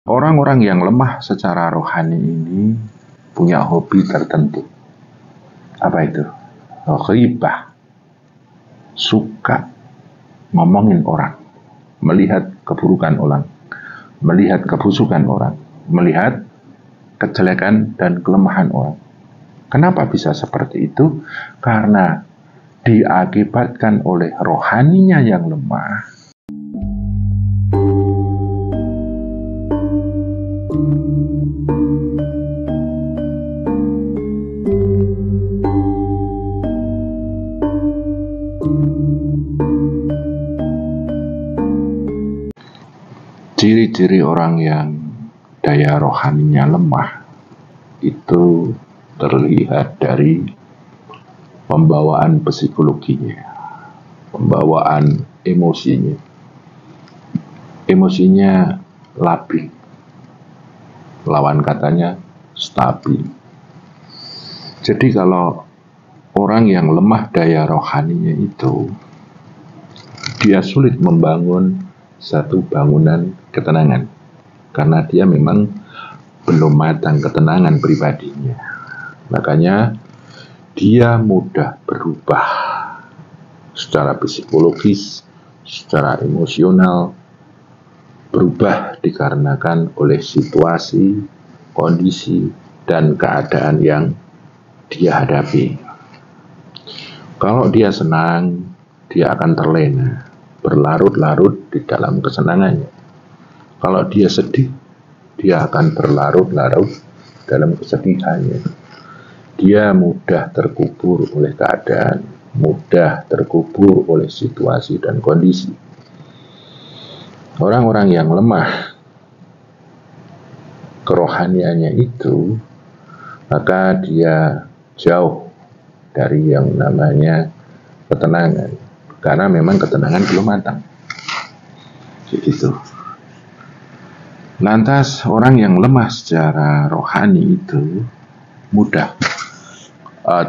Orang-orang yang lemah secara rohani ini punya hobi tertentu. Apa itu? Ghibah. Suka ngomongin orang, melihat keburukan orang, melihat kebusukan orang, melihat kejelekan dan kelemahan orang. Kenapa bisa seperti itu? Karena diakibatkan oleh rohaninya yang lemah. Ciri-ciri orang yang daya rohaninya lemah itu terlihat dari pembawaan psikologinya, pembawaan emosinya. Emosinya labil, lawan katanya stabil. Jadi kalau orang yang lemah daya rohaninya itu, dia sulit membangun satu bangunan ketenangan, karena dia memang belum matang ketenangan pribadinya. Makanya dia mudah berubah secara psikologis, secara emosional, berubah dikarenakan oleh situasi, kondisi, dan keadaan yang dia hadapi. Kalau dia senang, dia akan terlena, berlarut-larut di dalam kesenangannya. Kalau dia sedih, dia akan berlarut-larut dalam kesedihannya. Dia mudah terkubur oleh keadaan, mudah terkubur oleh situasi dan kondisi. Orang-orang yang lemah kerohaniannya itu, maka dia jauh dari yang namanya ketenangan, karena memang ketenangan belum matang. Begitu. Lantas orang yang lemah secara rohani itu mudah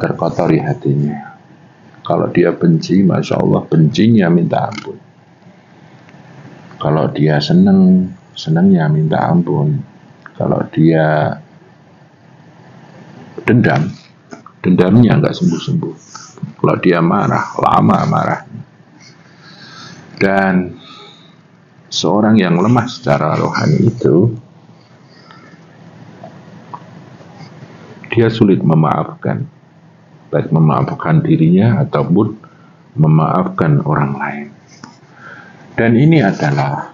terkotori hatinya. Kalau dia benci, Masya Allah, bencinya minta ampun. Kalau dia senang, senangnya minta ampun. Kalau dia dendam, dendamnya nggak sembuh-sembuh. Kalau dia marah, lama marahnya. Dan seorang yang lemah secara rohani itu, dia sulit memaafkan, baik memaafkan dirinya ataupun memaafkan orang lain. Dan ini adalah,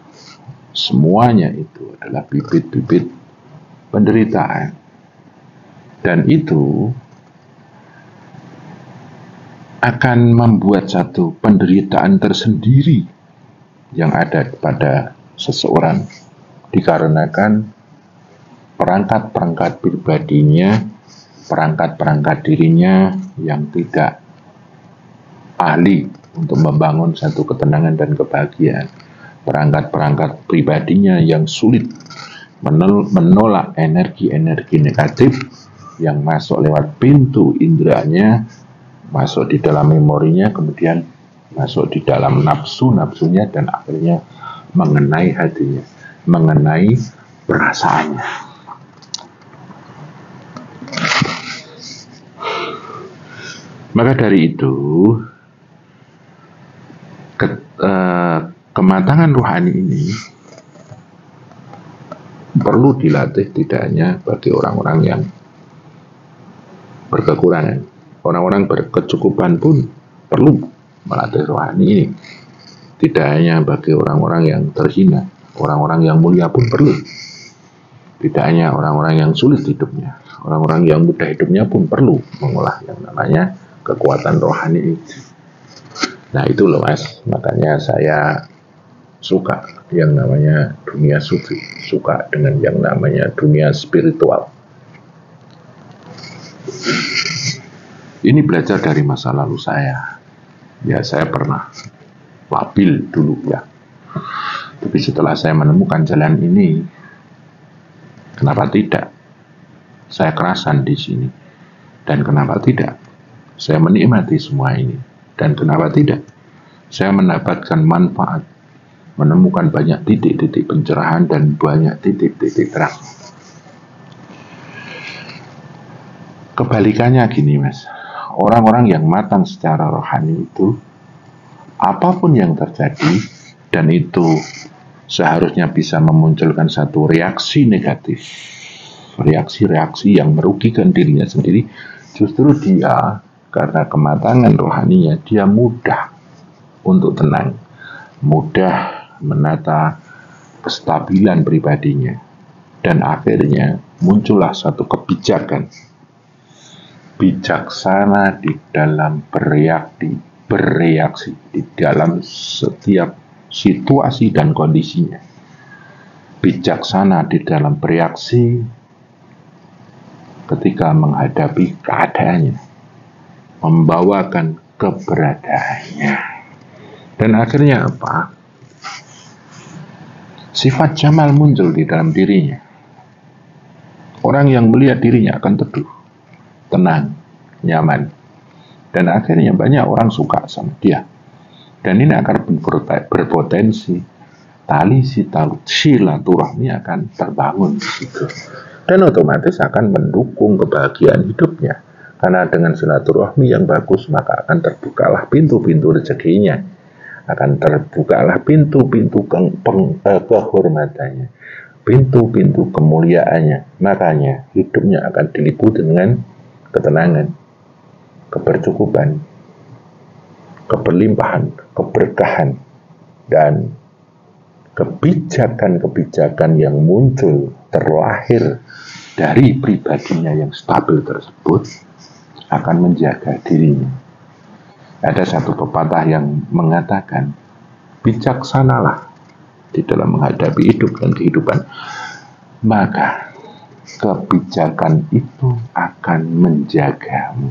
semuanya itu adalah bibit-bibit penderitaan. Dan itu akan membuat satu penderitaan tersendiri yang ada pada seseorang, dikarenakan perangkat-perangkat pribadinya, perangkat-perangkat dirinya yang tidak ahli untuk membangun satu ketenangan dan kebahagiaan. Perangkat-perangkat pribadinya yang sulit menolak energi-energi negatif yang masuk lewat pintu inderanya, masuk di dalam memorinya, kemudian masuk di dalam nafsu-nafsunya, dan akhirnya mengenai hatinya, mengenai perasaannya. Maka dari itu, kematangan rohani ini perlu dilatih, tidak hanya bagi orang-orang yang berkekurangan. Orang-orang berkecukupan pun perlu melatih rohani ini. Tidak hanya bagi orang-orang yang terhina, orang-orang yang mulia pun perlu. Tidak hanya orang-orang yang sulit hidupnya, orang-orang yang mudah hidupnya pun perlu mengolah yang namanya kekuatan rohani ini. Nah itu loh Mas, makanya saya suka yang namanya dunia sufi, suka dengan yang namanya dunia spiritual. Ini belajar dari masa lalu saya. Ya, saya pernah labil dulu ya. Tapi setelah saya menemukan jalan ini, kenapa tidak? Saya kerasan di sini. Dan kenapa tidak? Saya menikmati semua ini. Dan kenapa tidak? Saya mendapatkan manfaat menemukan banyak titik-titik pencerahan dan banyak titik-titik terang. Kebalikannya gini mas, orang-orang yang matang secara rohani itu, apapun yang terjadi, dan itu seharusnya bisa memunculkan satu reaksi negatif, reaksi-reaksi yang merugikan dirinya sendiri, justru dia karena kematangan rohaninya, dia mudah untuk tenang, mudah menata kestabilan pribadinya, dan akhirnya muncullah satu kebijakan bijaksana di dalam bereaksi di dalam setiap situasi dan kondisinya, bijaksana di dalam bereaksi ketika menghadapi keadaannya, membawakan keberadaannya, dan akhirnya apa? Sifat jamal muncul di dalam dirinya. Orang yang melihat dirinya akan teduh, tenang, nyaman, dan akhirnya banyak orang suka sama dia. Dan ini akan berpotensi tali silaturahmi akan terbangun di situ, dan otomatis akan mendukung kebahagiaan hidupnya. Karena dengan silaturahmi yang bagus, maka akan terbukalah pintu-pintu rezekinya, akan terbukalah pintu-pintu kehormatannya, pintu-pintu kemuliaannya. Makanya hidupnya akan diliputi dengan ketenangan, kebercukupan, keberlimpahan, keberkahan, dan kebijakan-kebijakan yang muncul terlahir dari pribadinya yang stabil tersebut akan menjaga dirinya. Ada satu pepatah yang mengatakan, bijaksanalah di dalam menghadapi hidup dan kehidupan, maka kebijakan itu akan menjagamu.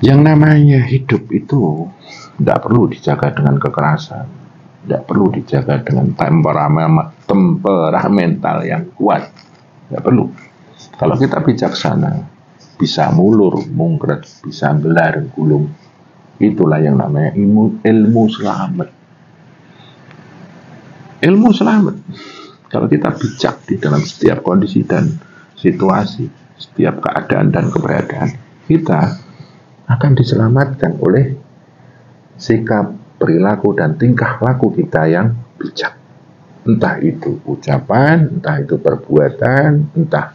Yang namanya hidup itu tidak perlu dijaga dengan kekerasan, tidak perlu dijaga dengan temperamental yang kuat, tidak perlu. Kalau kita bijaksana, bisa mulur, mungkret, bisa gelar, gulung. Itulah yang namanya ilmu selamat. Ilmu selamat. Kalau kita bijak di dalam setiap kondisi dan situasi, setiap keadaan dan keberadaan, kita akan diselamatkan oleh sikap, perilaku, dan tingkah laku kita yang bijak. Entah itu ucapan, entah itu perbuatan, entah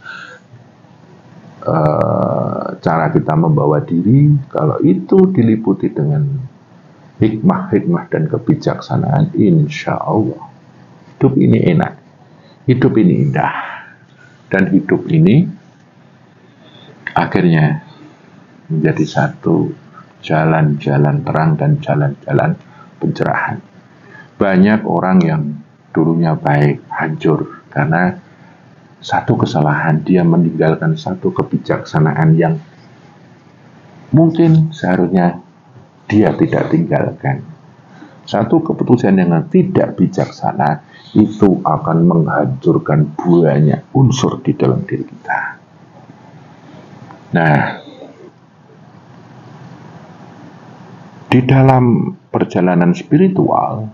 cara kita membawa diri. Kalau itu diliputi dengan hikmah-hikmah dan kebijaksanaan, insya Allah hidup ini enak, hidup ini indah, dan hidup ini akhirnya menjadi satu jalan-jalan terang dan jalan-jalan pencerahan. Banyak orang yang dulunya baik hancur karena satu kesalahan, dia meninggalkan satu kebijaksanaan yang mungkin seharusnya dia tidak tinggalkan. Satu keputusan yang tidak bijaksana itu akan menghancurkan banyak unsur di dalam diri kita. Nah, di dalam perjalanan spiritual,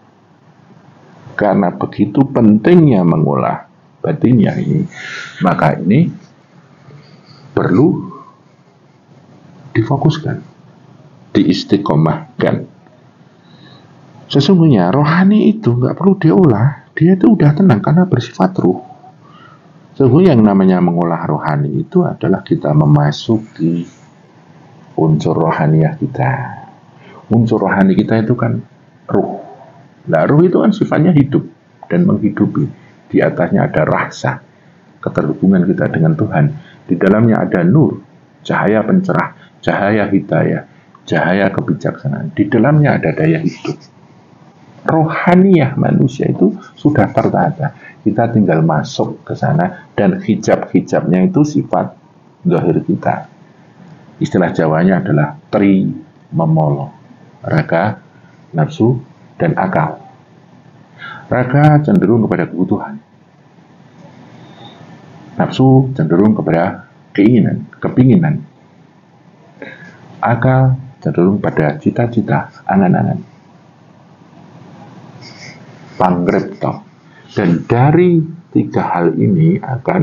karena begitu pentingnya mengolah batinnya ini, maka ini perlu difokuskan, diistiqomahkan. Sesungguhnya rohani itu nggak perlu diolah, dia itu udah tenang karena bersifat ruh. Sesungguhnya yang namanya mengolah rohani itu adalah kita memasuki unsur rohaniah kita. Unsur rohani kita itu kan ruh. Nah, ruh itu kan sifatnya hidup dan menghidupi. Di atasnya ada rasa keterhubungan kita dengan Tuhan. Di dalamnya ada nur, cahaya pencerah, cahaya hidayah, cahaya kebijaksanaan. Di dalamnya ada daya hidup. Rohaniah manusia itu sudah tertata. Kita tinggal masuk ke sana, dan hijab-hijabnya itu sifat zahir kita. Istilah Jawanya adalah tri memolo, raga, nafsu, dan akal. Raga cenderung kepada kebutuhan, nafsu cenderung kepada keinginan, kepinginan, akal cenderung pada cita-cita, angan-angan, pangripta. Dan dari 3 hal ini akan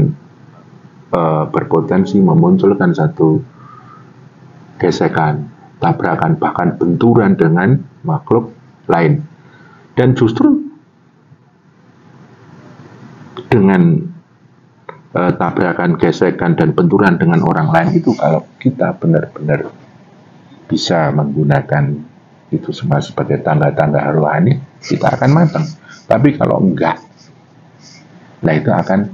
berpotensi memunculkan satu gesekan, tabrakan, bahkan benturan dengan makhluk lain. Dan justru dengan tabrakan, gesekan, dan benturan dengan orang lain itu, kalau kita benar-benar bisa menggunakan itu semua sebagai tanda-tanda rohani, kita akan matang. Tapi kalau enggak, nah itu akan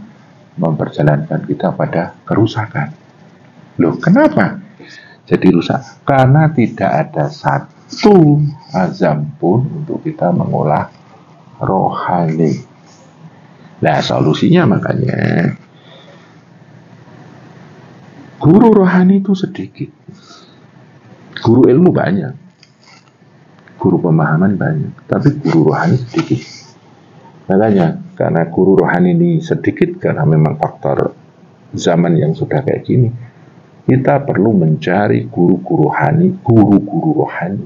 memperjalankan kita pada kerusakan. Loh, kenapa jadi rusak? Karena tidak ada satu azam pun untuk kita mengolah rohani. Nah, solusinya makanya guru rohani itu sedikit, guru ilmu banyak, guru pemahaman banyak, tapi guru rohani sedikit. Makanya karena guru rohani ini sedikit, karena memang faktor zaman yang sudah kayak gini, kita perlu mencari guru-guru rohani.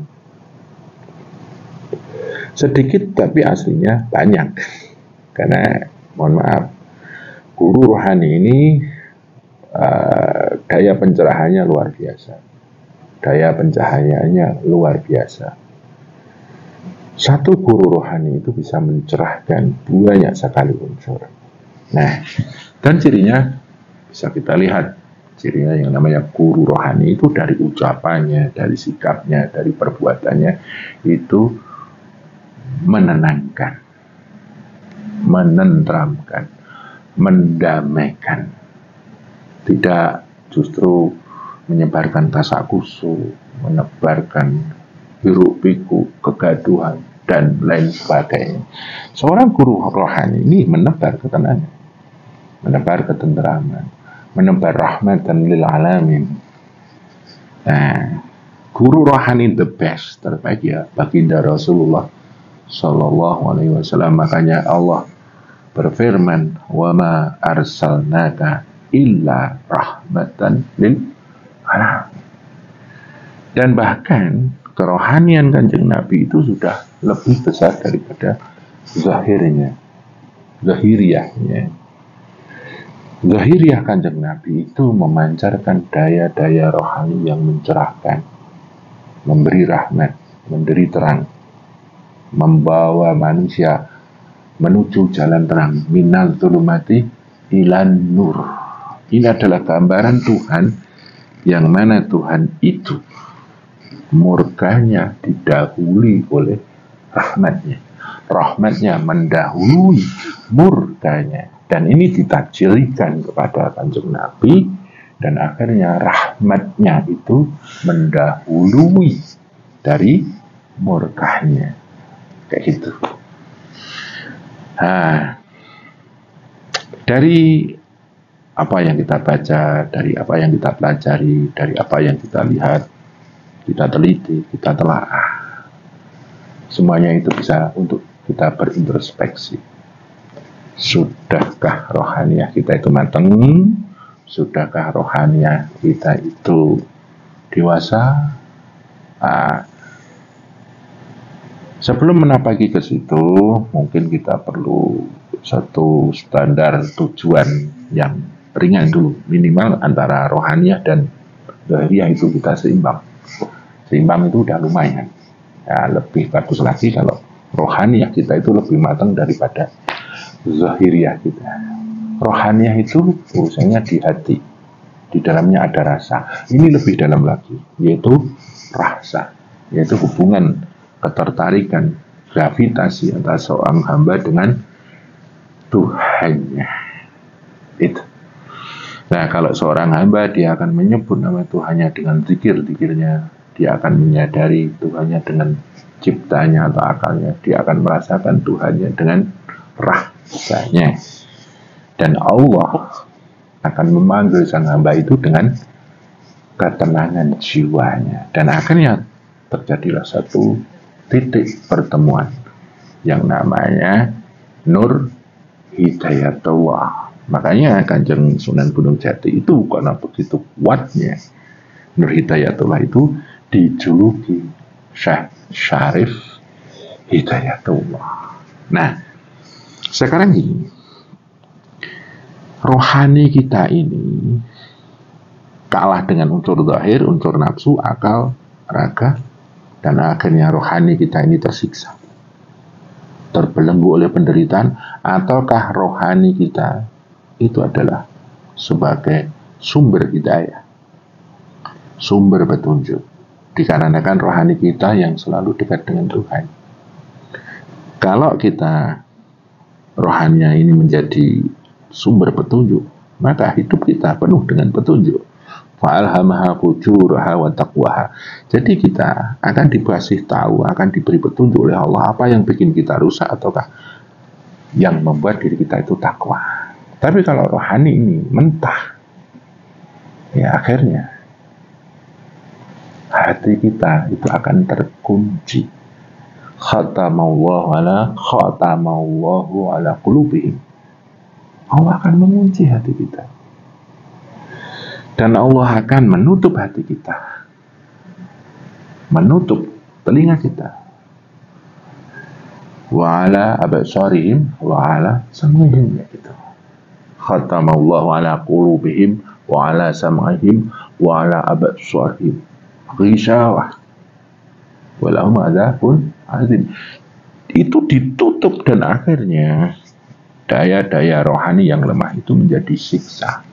Sedikit tapi aslinya banyak. Karena mohon maaf, guru rohani ini daya pencerahannya luar biasa. Daya pencahayaannya luar biasa. Satu guru rohani itu bisa mencerahkan banyak sekali unsur. Nah, dan cirinya bisa kita lihat. Cirinya yang namanya guru rohani itu dari ucapannya, dari sikapnya, dari perbuatannya itu menenangkan, menenteramkan, mendamaikan. Tidak justru menyebarkan tasakusu, menebarkan hiruk-pikuk, kegaduhan, dan lain sebagainya. Seorang guru rohani ini menebar ketenangan, menebar ketenteraman, menebar rahmatan lil alamin. Nah, guru rohani the best, terbaik ya, baginda Rasulullah Sallallahu Alaihi Wasallam. Makanya Allah berfirman, wa ma arsalnaka illa rahmatan lil alamin. Dan bahkan kerohanian Kanjeng Nabi itu sudah lebih besar daripada zahiriyahnya. Zahiriyah Kanjeng Nabi itu memancarkan daya-daya rohani yang mencerahkan, memberi rahmat, memberi terang, membawa manusia menuju jalan terang, minal zulumati ilan nur. Ini adalah gambaran Tuhan, yang mana Tuhan itu murkanya didahului oleh rahmatnya. Rahmatnya mendahului murkanya. Dan ini ditajilkan kepada Kanjeng Nabi, dan akhirnya rahmatnya itu mendahului dari murkahnya. Kayak gitu. Nah, dari apa yang kita baca, dari apa yang kita pelajari, dari apa yang kita lihat, kita teliti, kita telaah, semuanya itu bisa untuk kita berintrospeksi. Sudahkah rohaniah kita itu matang? Sudahkah rohaniah kita itu dewasa? Sebelum menapaki ke situ, mungkin kita perlu satu standar tujuan yang ringan dulu, minimal antara rohaniah dan zahiriyah itu kita seimbang. Seimbang itu udah lumayan. Ya, lebih bagus lagi kalau rohaniah kita itu lebih matang daripada zahiriyah kita. Rohaniah itu urusannya di hati, di dalamnya ada rasa. Ini lebih dalam lagi, yaitu rasa, yaitu hubungan ketertarikan, gravitasi antara seorang hamba dengan Tuhannya. Itu. Nah, kalau seorang hamba, dia akan menyebut nama Tuhannya dengan zikir-zikirnya, dia akan menyadari Tuhannya dengan ciptanya atau akalnya, dia akan merasakan Tuhannya dengan rasanya. Dan Allah akan memanggil sang hamba itu dengan ketenangan jiwanya. Dan akhirnya terjadilah satu titik pertemuan yang namanya Nur Hidayatullah. Makanya Kanjeng Sunan Gunung Jati itu karena begitu kuatnya Nur Hidayatullah itu, dijuluki Syekh Syarif Hidayatullah. Nah, sekarang gini, rohani kita ini kalah dengan unsur zahir, unsur nafsu, akal, raga, dan akhirnya rohani kita ini tersiksa, terbelenggu oleh penderitaan. Ataukah rohani kita itu adalah sebagai sumber hidayah, sumber petunjuk, dikarenakan rohani kita yang selalu dekat dengan Tuhan. Kalau kita rohaninya ini menjadi sumber petunjuk, maka hidup kita penuh dengan petunjuk. Fa'alhamaha fujuraha wa taqwaha. Jadi kita akan dikasih tahu, akan diberi petunjuk oleh Allah apa yang bikin kita rusak ataukah yang membuat diri kita itu takwa. Tapi kalau rohani ini mentah, ya akhirnya hati kita itu akan terkunci. Khatamallahu ala qulubihim. Allah akan mengunci hati kita. Dan Allah akan menutup hati kita, menutup telinga kita. Wa ala absarihim wa ala sam'ihim, gitu. Khatamallahu ala qulubihim wa ala sam'ihim wa ala absarihim ghishawah wa lahum adzabun azim. Itu ditutup dan akhirnya daya-daya rohani yang lemah itu menjadi siksa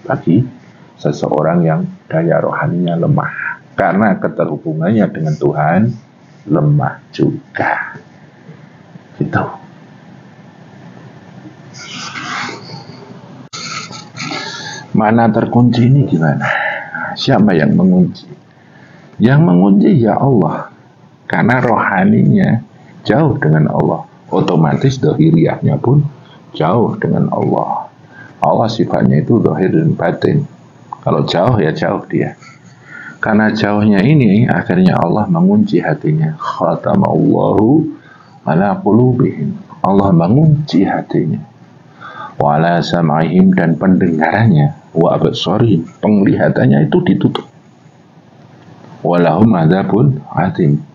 bagi seseorang yang daya rohaninya lemah, karena keterhubungannya dengan Tuhan lemah juga. Gitu. Mana terkunci ini gimana? Siapa yang mengunci? Yang mengunci ya Allah, karena rohaninya jauh dengan Allah, otomatis dohiriyahnya pun jauh dengan Allah. Allah sifatnya itu dohir dan batin. Kalau jauh ya jauh dia. Karena jauhnya ini akhirnya Allah mengunci hatinya. Khatamallahu ala qulubihim. Allah mengunci hatinya. Wa ala sam'ihim, dan pendengarannya. Wa absarihim, penglihatannya itu ditutup. Wa lahum adzabun azim,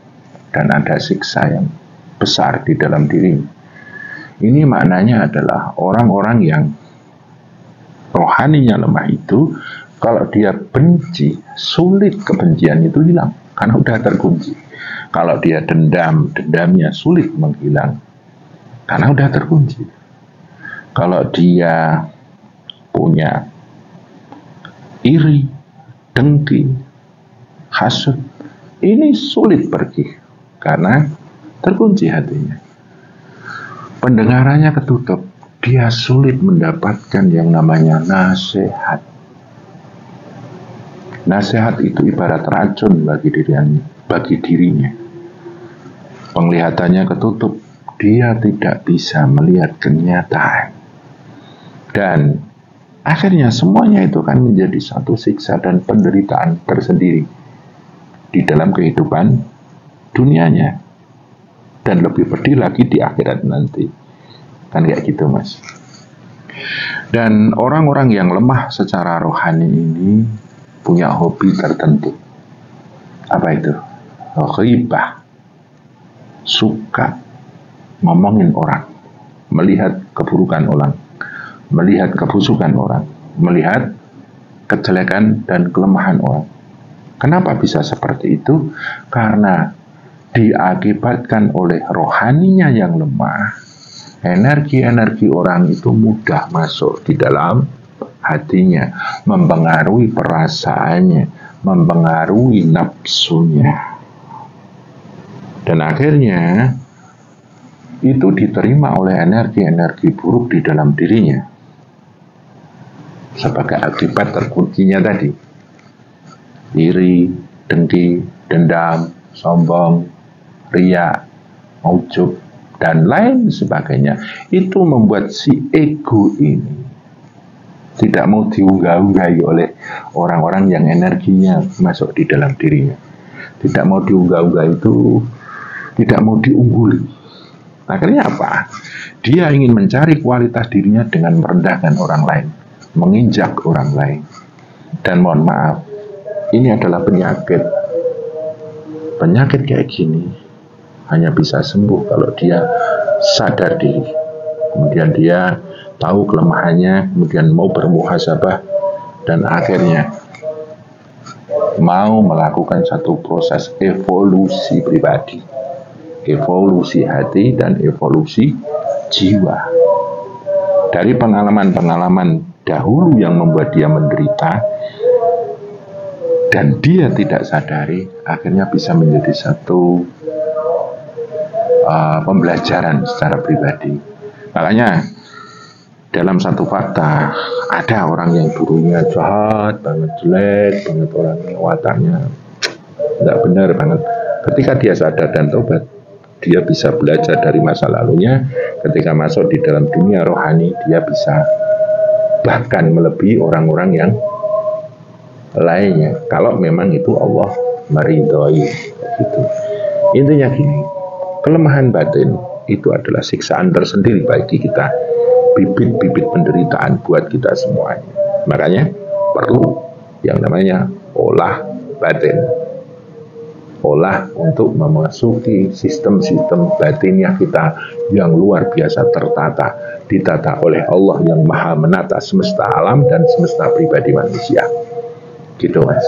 dan ada siksa yang besar di dalam dirinya. Ini maknanya adalah orang-orang yang rohaninya lemah itu, kalau dia benci, sulit kebencian itu hilang, karena udah terkunci. Kalau dia dendam, dendamnya sulit menghilang, karena udah terkunci. Kalau dia punya iri, dengki, hasud, ini sulit pergi, karena terkunci hatinya. Pendengarannya ketutup, dia sulit mendapatkan yang namanya nasihat. Nasihat itu ibarat racun bagi dirinya. Penglihatannya ketutup, dia tidak bisa melihat kenyataan. Dan akhirnya semuanya itu kan menjadi satu siksa dan penderitaan tersendiri di dalam kehidupan dunianya. Dan lebih pedih lagi di akhirat nanti. Kan kayak gitu, Mas. Dan orang-orang yang lemah secara rohani ini punya hobi tertentu. Apa itu? Ghibah. Suka ngomongin orang, melihat keburukan orang, melihat kebusukan orang, melihat kejelekan dan kelemahan orang. Kenapa bisa seperti itu? Karena diakibatkan oleh rohaninya yang lemah, energi-energi orang itu mudah masuk di dalam hatinya, mempengaruhi perasaannya, mempengaruhi nafsunya. Dan akhirnya itu diterima oleh energi-energi buruk di dalam dirinya. Sebagai akibat terkuncinya tadi. Iri, dengki, dendam, sombong, riya, ujub, dan lain sebagainya. Itu membuat si ego ini tidak mau diunggah-unggahi oleh orang-orang yang energinya masuk di dalam dirinya. Tidak mau diunggah-unggah itu, tidak mau diungguli. Akhirnya apa? Dia ingin mencari kualitas dirinya dengan merendahkan orang lain, menginjak orang lain. Dan mohon maaf, ini adalah penyakit penyakit kayak gini hanya bisa sembuh kalau dia sadar diri, kemudian dia tahu kelemahannya, kemudian mau bermuhasabah, dan akhirnya mau melakukan satu proses evolusi pribadi, evolusi hati dan evolusi jiwa. Dari pengalaman-pengalaman dahulu yang membuat dia menderita dan dia tidak sadari, akhirnya bisa menjadi satu pembelajaran secara pribadi. Makanya dalam satu fakta, ada orang yang dulunya jahat banget, jelek banget orangnya, wataknya nggak benar banget. Ketika dia sadar dan tobat, dia bisa belajar dari masa lalunya. Ketika masuk di dalam dunia rohani, dia bisa bahkan melebihi orang-orang yang lainnya, kalau memang itu Allah meridhoi. Gitu. Intinya gini, kelemahan batin itu adalah siksaan tersendiri bagi kita, bibit-bibit penderitaan buat kita semuanya. Makanya perlu yang namanya olah batin, olah untuk memasuki sistem-sistem batiniah kita yang luar biasa tertata, ditata oleh Allah yang maha menata semesta alam dan semesta pribadi manusia. Gitu Mas.